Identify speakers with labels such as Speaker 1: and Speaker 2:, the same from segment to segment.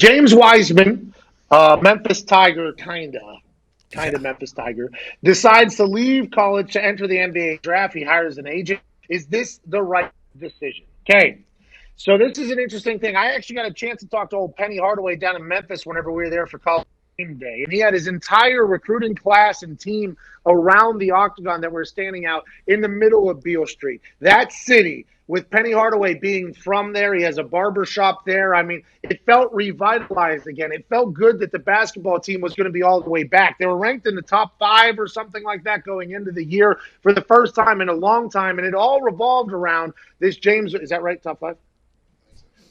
Speaker 1: James Wiseman, Memphis Tiger, kind of Memphis Tiger, decides to leave college to enter the NBA draft. He hires an agent. Is this the right decision? Okay. So this is an interesting thing. I actually got a chance to talk to old Penny Hardaway down in Memphis whenever we were there for college game day. And he had his entire recruiting class and team around the octagon that were standing out in the middle of Beale Street. That city, with Penny Hardaway being from there, he has a barber shop there. I mean, it felt revitalized again. It felt good that the basketball team was going to be all the way back. They were ranked in the top 5 or something like that going into the year for the first time in a long time. And it all revolved around this James. Is that right? Top 5?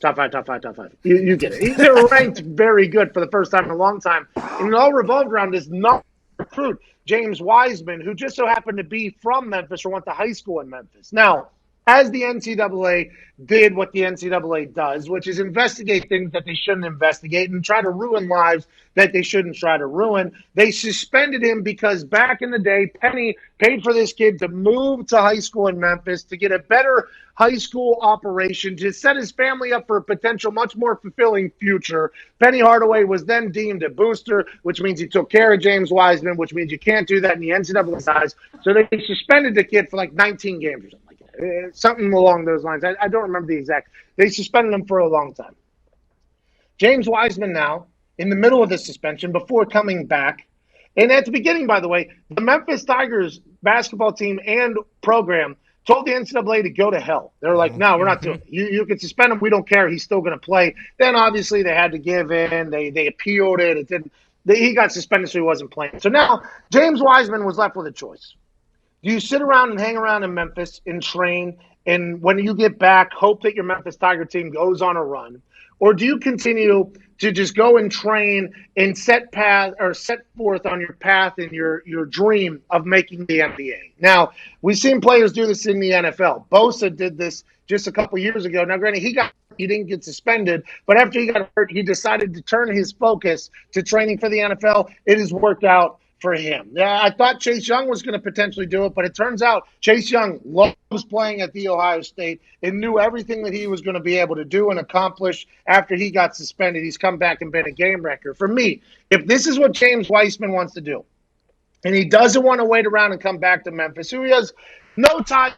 Speaker 1: Top five. You get it. They were ranked very good for the first time in a long time. And it all revolved around this non-recruit, James Wiseman, who just so happened to be from Memphis or went to high school in Memphis. Now, as the NCAA did what the NCAA does, which is investigate things that they shouldn't investigate and try to ruin lives that they shouldn't try to ruin, they suspended him because back in the day, Penny paid for this kid to move to high school in Memphis to get a better high school operation, to set his family up for a potential much more fulfilling future. Penny Hardaway was then deemed a booster, which means he took care of James Wiseman, which means you can't do that in the NCAA size. So they suspended the kid for like 19 games or something. Something along those lines. I don't remember the exact. They suspended him for a long time. James Wiseman now, in the middle of the suspension, before coming back, and at the beginning, by the way, the Memphis Tigers basketball team and program told the NCAA to go to hell. They're like, no, we're not doing it. You can suspend him. We don't care. He's still going to play. Then, obviously, they had to give in. They appealed it. It didn't. He got suspended, so he wasn't playing. So now James Wiseman was left with a choice. Do you sit around and hang around in Memphis and train, and when you get back, hope that your Memphis Tiger team goes on a run? Or do you continue to just go and train and set forth on your path and your dream of making the NBA? Now, we've seen players do this in the NFL. Bosa did this just a couple years ago. Now, granted, he didn't get suspended, but after he got hurt, he decided to turn his focus to training for the NFL. It has worked out for him. Yeah, I thought Chase Young was going to potentially do it, but it turns out Chase Young loves playing at The Ohio State and knew everything that he was going to be able to do and accomplish after he got suspended. He's come back and been a game wrecker. For me, if this is what James Wiseman wants to do, and he doesn't want to wait around and come back to Memphis, who he has no time,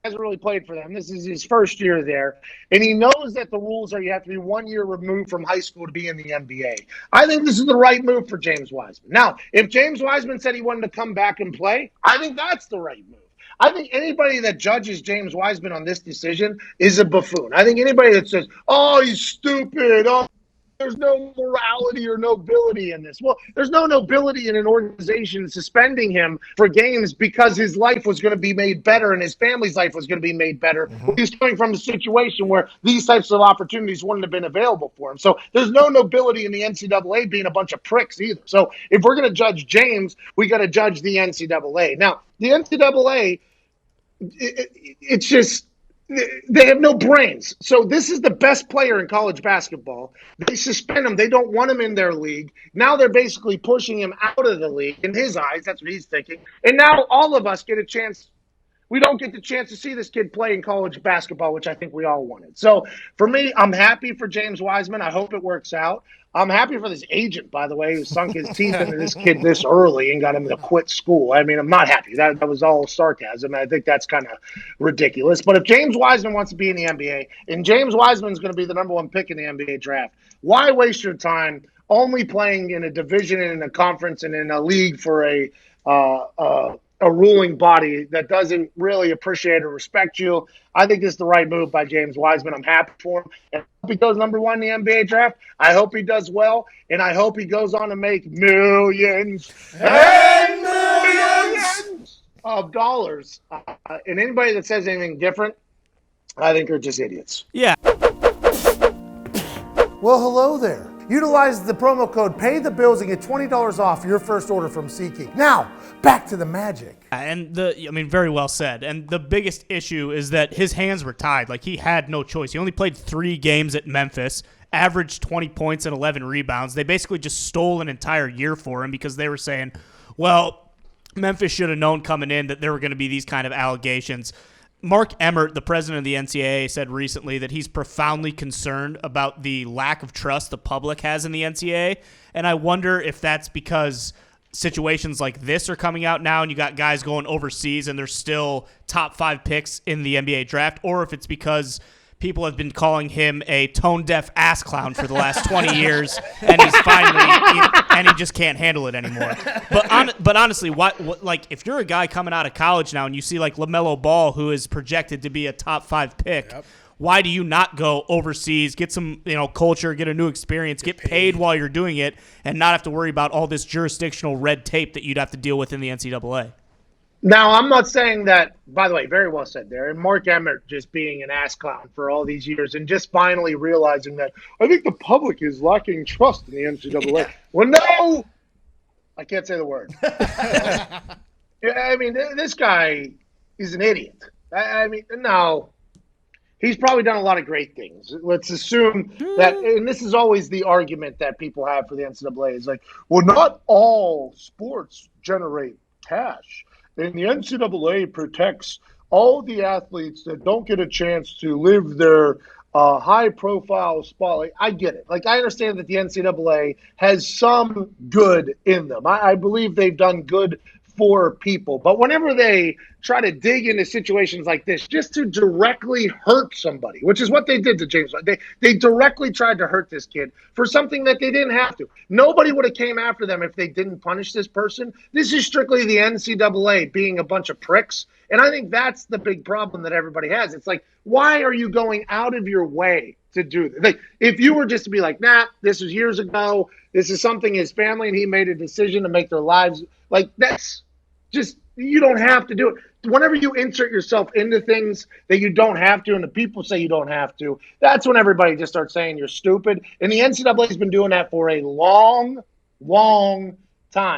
Speaker 1: hasn't really played for them. This is his first year there. And he knows that the rules are you have to be 1 year removed from high school to be in the NBA. I think this is the right move for James Wiseman. Now, if James Wiseman said he wanted to come back and play, I think that's the right move. I think anybody that judges James Wiseman on this decision is a buffoon. I think anybody that says, oh, he's stupid, oh, there's no morality or nobility in this. Well, there's no nobility in an organization suspending him for games because his life was going to be made better and his family's life was going to be made better. Mm-hmm. He's coming from a situation where these types of opportunities wouldn't have been available for him. So there's no nobility in the NCAA being a bunch of pricks either. So if we're going to judge James, we got to judge the NCAA. Now, the NCAA, it's just, they have no brains. So this is the best player in college basketball. They suspend him. They don't want him in their league. Now they're basically pushing him out of the league. In his eyes, that's what he's thinking. And now all of us get a chance. We don't get the chance to see this kid play in college basketball, which I think we all wanted. So for me, I'm happy for James Wiseman. I hope it works out. I'm happy for this agent, by the way, who sunk his teeth into this kid this early and got him to quit school. I mean, I'm not happy. That was all sarcasm. I think that's kind of ridiculous. But if James Wiseman wants to be in the NBA, and James Wiseman is going to be the number 1 pick in the NBA draft, why waste your time only playing in a division and in a conference and in a league for a ruling body that doesn't really appreciate or respect you? I think this is the right move by James Wiseman. I'm happy for him. And I hope he goes number 1 in the NBA draft. I hope he does well, and I hope he goes on to make millions and millions of dollars. And anybody that says anything different, I think are just idiots.
Speaker 2: Yeah.
Speaker 3: Well, hello there. Utilize the promo code PAYTHEBILLS and get $20 off your first order from SeatGeek. Now, back to the magic.
Speaker 2: And very well said. And the biggest issue is that his hands were tied. Like, he had no choice. He only played 3 games at Memphis, averaged 20 points and 11 rebounds. They basically just stole an entire year for him because they were saying, well, Memphis should have known coming in that there were going to be these kind of allegations. Mark Emmert, the president of the NCAA, said recently that he's profoundly concerned about the lack of trust the public has in the NCAA. And I wonder if that's because situations like this are coming out now and you got guys going overseas and they're still top 5 picks in the NBA draft, or if it's because people have been calling him a tone-deaf ass clown for the last 20 years, and he's finally he just can't handle it anymore. But honestly, what like if you're a guy coming out of college now and you see like LaMelo Ball, who is projected to be a top 5 pick, why do you not go overseas, get some culture, get a new experience, get paid while you're doing it, and not have to worry about all this jurisdictional red tape that you'd have to deal with in the NCAA?
Speaker 1: Now, I'm not saying that, by the way, very well said there. And Mark Emmert just being an ass clown for all these years and just finally realizing that I think the public is lacking trust in the NCAA. Yeah. Well, no, I can't say the word. I mean, this guy is an idiot. I mean, no, he's probably done a lot of great things. Let's assume that, and this is always the argument that people have for the NCAA is like, well, not all sports generate cash. And the NCAA protects all the athletes that don't get a chance to live their high-profile spotlight. I get it. Like, I understand that the NCAA has some good in them. I believe they've done good for people. But whenever they try to dig into situations like this just to directly hurt somebody, which is what they did to James, they directly tried to hurt this kid for something that they didn't have to. Nobody would have came after them if they didn't punish this person. This is strictly the NCAA being a bunch of pricks. And I think that's the big problem that everybody has. It's like, why are you going out of your way to do this? Like, if you were just to be like, nah, this was years ago, this is something his family and he made a decision to make their lives, like, that's just, you don't have to do it. Whenever you insert yourself into things that you don't have to and the people say you don't have to, that's when everybody just starts saying you're stupid. And the NCAA has been doing that for a long, long time.